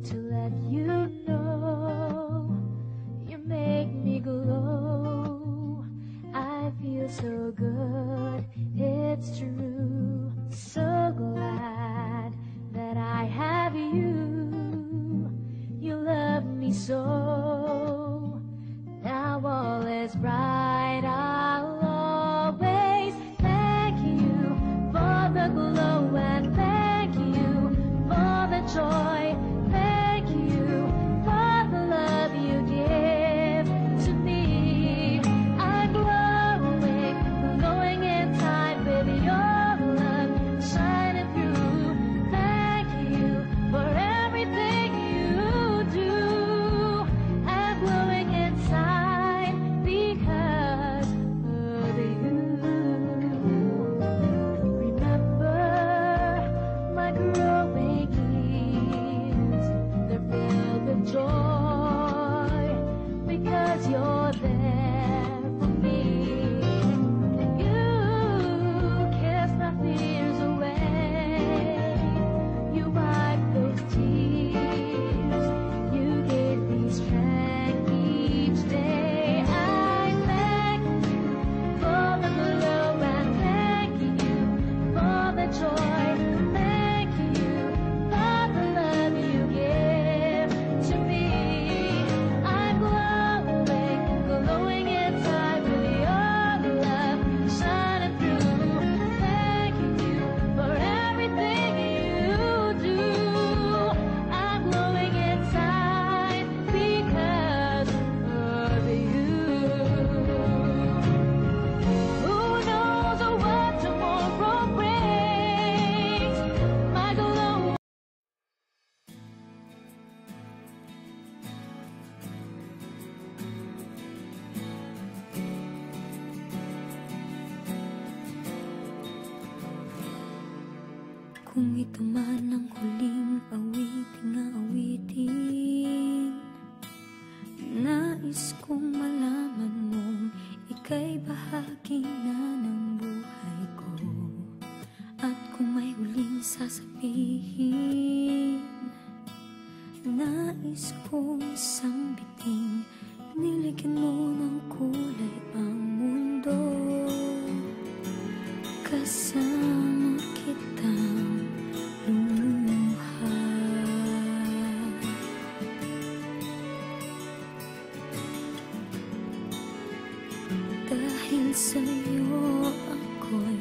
to let you know you make me glow. I feel so good, it's true. So glad that I have you. You love me so. Now all is bright. I'll always thank you for the glow and thank you for the joy. Thank you for the love you give to me. I'm glowing, glowing in time with your love shining through. Thank you for everything you do. I'm glowing inside because of you. Remember my growing years, they're filled with joy because you're there for me. You kiss my fears away, you wipe those tears, you give me strength each day. I thank you for the glow and thank you for the joy. Thank you for the love you give to me. I'm glowing, glowing inside with your love shining through. Thank you for everything you do. I'm glowing inside because of you. Who knows what tomorrow brings? My glow. Kung ito man ang huling awiting aawitin, nais kong malaman mong ika'y bahagi na ng buhay ko. At kung may huling sasabihin, nais kong isang biting niligyan mo ng kulay ang mundo. Kasama kitang lumuha. Dahil sa'yo ako'y